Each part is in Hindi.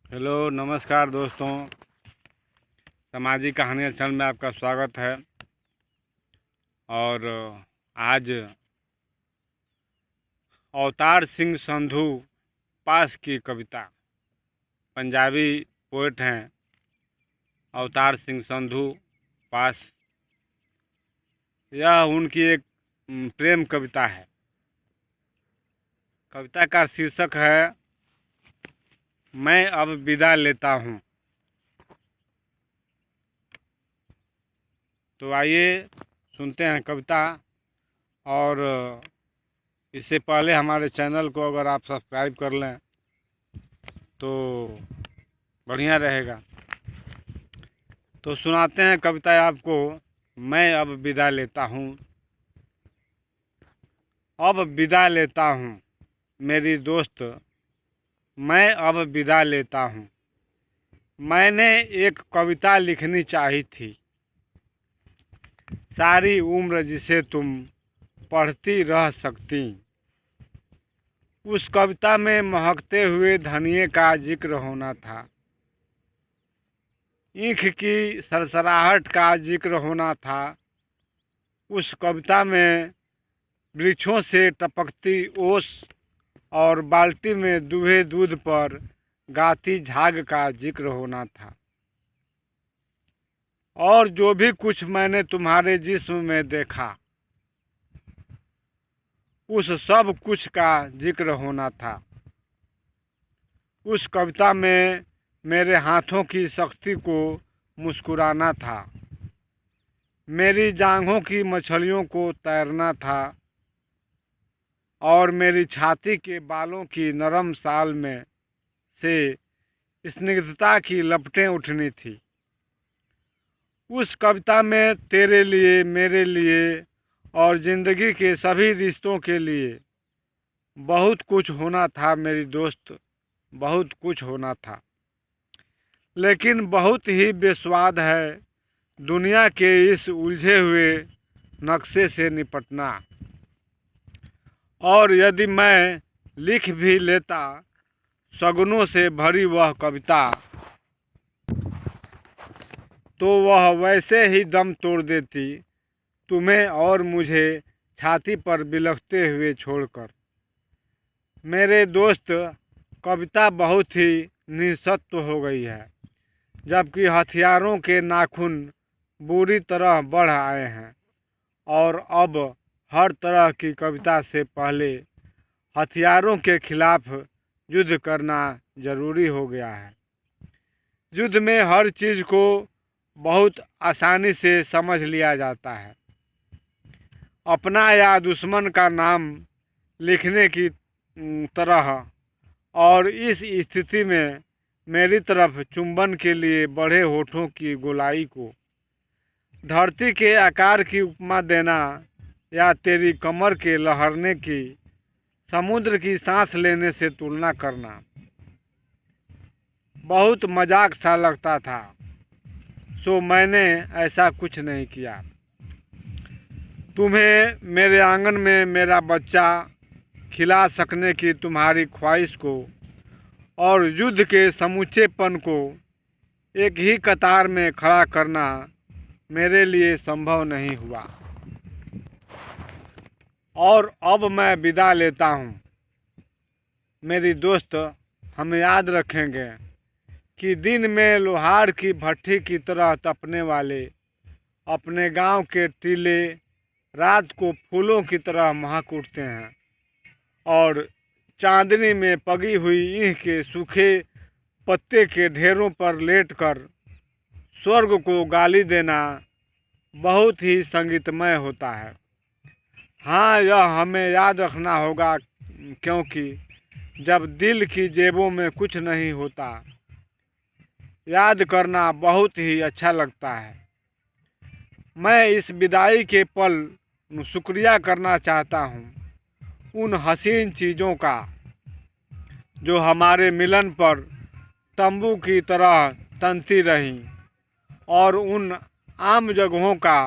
हेलो नमस्कार दोस्तों। सामाजिक कहानियाँ चैनल में आपका स्वागत है। और आज अवतार सिंह संधू पास की कविता। पंजाबी पोएट हैं अवतार सिंह संधू पास। यह उनकी एक प्रेम कविता है। कविता का शीर्षक है मैं अब विदा लेता हूँ। तो आइए सुनते हैं कविता। और इससे पहले हमारे चैनल को अगर आप सब्सक्राइब कर लें तो बढ़िया रहेगा। तो सुनाते हैं कविता आपको। मैं अब विदा लेता हूँ। अब विदा लेता हूँ मेरी दोस्त, मैं अब विदा लेता हूँ। मैंने एक कविता लिखनी चाही थी, सारी उम्र जिसे तुम पढ़ती रह सकती। उस कविता में महकते हुए धनिये का जिक्र होना था, ईख की सरसराहट का जिक्र होना था। उस कविता में वृक्षों से टपकती ओस और बाल्टी में दूहे दूध पर गाती झाग का जिक्र होना था। और जो भी कुछ मैंने तुम्हारे जिस्म में देखा, उस सब कुछ का जिक्र होना था। उस कविता में मेरे हाथों की शक्ति को मुस्कुराना था, मेरी जांघों की मछलियों को तैरना था, और मेरी छाती के बालों की नरम साल में से स्निग्धता की लपटें उठनी थी। उस कविता में तेरे लिए, मेरे लिए और ज़िंदगी के सभी रिश्तों के लिए बहुत कुछ होना था मेरी दोस्त, बहुत कुछ होना था। लेकिन बहुत ही बेस्वाद है दुनिया के इस उलझे हुए नक्शे से निपटना। और यदि मैं लिख भी लेता शगुनों से भरी वह कविता, तो वह वैसे ही दम तोड़ देती, तुम्हें और मुझे छाती पर बिलखते हुए छोड़कर। मेरे दोस्त, कविता बहुत ही निःशब्द हो गई है, जबकि हथियारों के नाखून बुरी तरह बढ़ आए हैं। और अब हर तरह की कविता से पहले हथियारों के खिलाफ युद्ध करना जरूरी हो गया है। युद्ध में हर चीज़ को बहुत आसानी से समझ लिया जाता है। अपना या दुश्मन का नाम लिखने की तरह। और इस स्थिति में मेरी तरफ चुंबन के लिए बढ़े होठों की गोलाई को धरती के आकार की उपमा देना, या तेरी कमर के लहरने की समुद्र की सांस लेने से तुलना करना बहुत मजाक सा लगता था। सो मैंने ऐसा कुछ नहीं किया। तुम्हें मेरे आंगन में मेरा बच्चा खिला सकने की तुम्हारी ख्वाहिश को और युद्ध के समूचेपन को एक ही कतार में खड़ा करना मेरे लिए संभव नहीं हुआ। और अब मैं विदा लेता हूँ मेरी दोस्त। हम याद रखेंगे कि दिन में लोहार की भट्ठी की तरह तपने वाले अपने गांव के टीले रात को फूलों की तरह महक उठते हैं, और चांदनी में पगी हुई ईंख के सूखे पत्ते के ढेरों पर लेटकर स्वर्ग को गाली देना बहुत ही संगीतमय होता है। हाँ, यह हमें याद रखना होगा, क्योंकि जब दिल की जेबों में कुछ नहीं होता, याद करना बहुत ही अच्छा लगता है। मैं इस विदाई के पल शुक्रिया करना चाहता हूँ उन हसीन चीज़ों का जो हमारे मिलन पर तंबू की तरह तनती रहीं, और उन आम जगहों का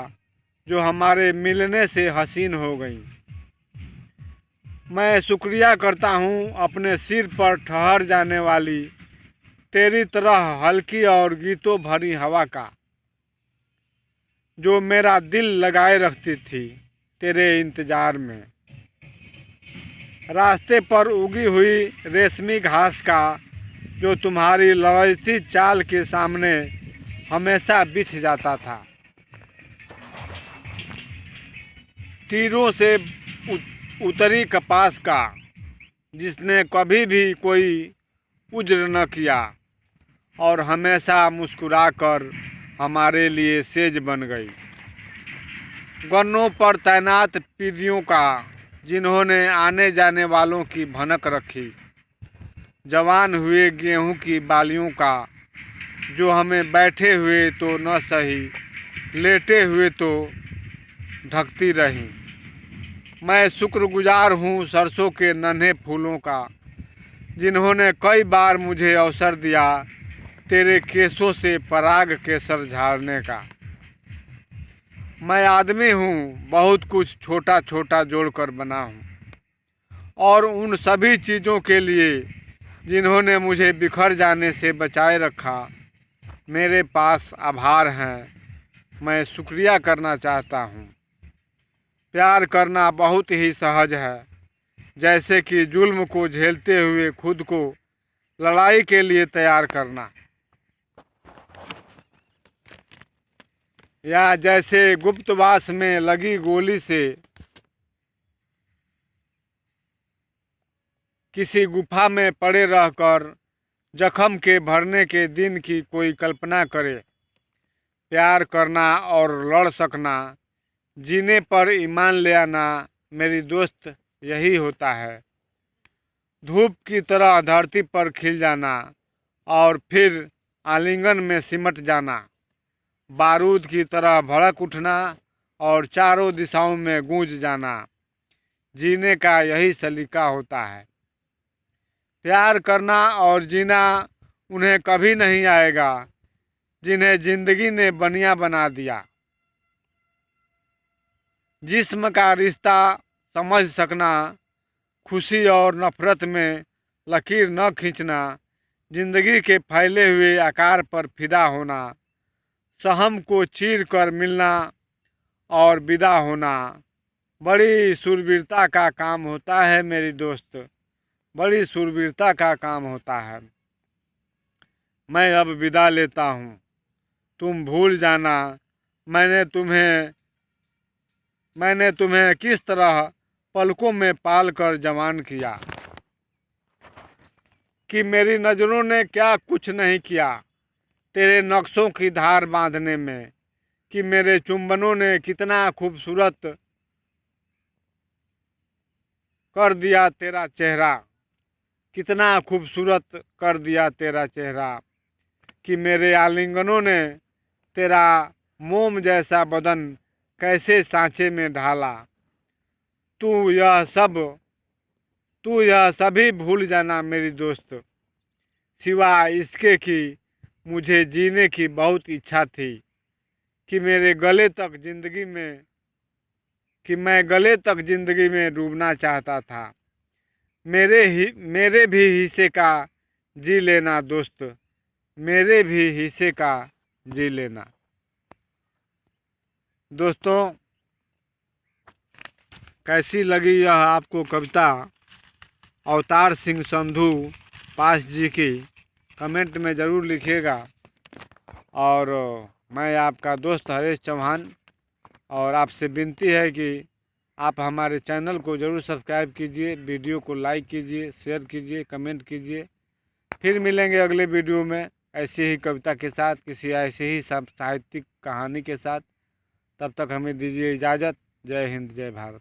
जो हमारे मिलने से हसीन हो गईं। मैं शुक्रिया करता हूँ अपने सिर पर ठहर जाने वाली तेरी तरह हल्की और गीतों भरी हवा का, जो मेरा दिल लगाए रखती थी तेरे इंतजार में। रास्ते पर उगी हुई रेशमी घास का, जो तुम्हारी लड़ती चाल के सामने हमेशा बिछ जाता था। तीरों से उतरी कपास का, जिसने कभी भी कोई उज्र न किया और हमेशा मुस्कुराकर हमारे लिए सेज बन गई। गन्नों पर तैनात पीदियों का, जिन्होंने आने जाने वालों की भनक रखी। जवान हुए गेहूं की बालियों का, जो हमें बैठे हुए तो न सही लेटे हुए तो ढकती रही। मैं शुक्रगुजार हूँ सरसों के नन्हे फूलों का, जिन्होंने कई बार मुझे अवसर दिया तेरे केसों से पराग केसर झाड़ने का। मैं आदमी हूँ, बहुत कुछ छोटा छोटा जोड़कर बना हूँ, और उन सभी चीज़ों के लिए जिन्होंने मुझे बिखर जाने से बचाए रखा, मेरे पास आभार हैं। मैं शुक्रिया करना चाहता हूँ। प्यार करना बहुत ही सहज है, जैसे कि जुल्म को झेलते हुए खुद को लड़ाई के लिए तैयार करना, या जैसे गुप्तवास में लगी गोली से किसी गुफा में पड़े रहकर जख्म के भरने के दिन की कोई कल्पना करे। प्यार करना और लड़ सकना, जीने पर ईमान ले आना मेरी दोस्त, यही होता है। धूप की तरह धरती पर खिल जाना और फिर आलिंगन में सिमट जाना। बारूद की तरह भड़क उठना और चारों दिशाओं में गूंज जाना। जीने का यही सलीका होता है। प्यार करना और जीना उन्हें कभी नहीं आएगा जिन्हें जिंदगी ने बनिया बना दिया। जिस्म का रिश्ता समझ सकना, खुशी और नफरत में लकीर न खींचना, जिंदगी के फैले हुए आकार पर फिदा होना, सहम को चीर कर मिलना और विदा होना, बड़ी शूरवीरता का काम होता है मेरी दोस्त, बड़ी शूरवीरता का काम होता है। मैं अब विदा लेता हूँ। तुम भूल जाना मैंने तुम्हें किस तरह पलकों में पाल कर जवान किया, कि मेरी नज़रों ने क्या कुछ नहीं किया तेरे नक्शों की धार बांधने में, कि मेरे चुंबनों ने कितना खूबसूरत कर दिया तेरा चेहरा, कितना खूबसूरत कर दिया तेरा चेहरा, कि मेरे आलिंगनों ने तेरा मोम जैसा बदन कैसे सांचे में ढाला। तू यह सभी भूल जाना मेरी दोस्त, सिवाय इसके कि मुझे जीने की बहुत इच्छा थी, कि मैं गले तक जिंदगी में डूबना चाहता था। मेरे भी हिस्से का जी लेना दोस्त, मेरे भी हिस्से का जी लेना। दोस्तों, कैसी लगी यह आपको कविता अवतार सिंह संधू पास जी की, कमेंट में ज़रूर लिखिएगा। और मैं आपका दोस्त हरेश चौहान, और आपसे विनती है कि आप हमारे चैनल को ज़रूर सब्सक्राइब कीजिए, वीडियो को लाइक कीजिए, शेयर कीजिए, कमेंट कीजिए। फिर मिलेंगे अगले वीडियो में ऐसी ही कविता के साथ, किसी ऐसे ही साहित्यिक कहानी के साथ। तब तक हमें दीजिए इजाज़त। जय हिंद, जय भारत।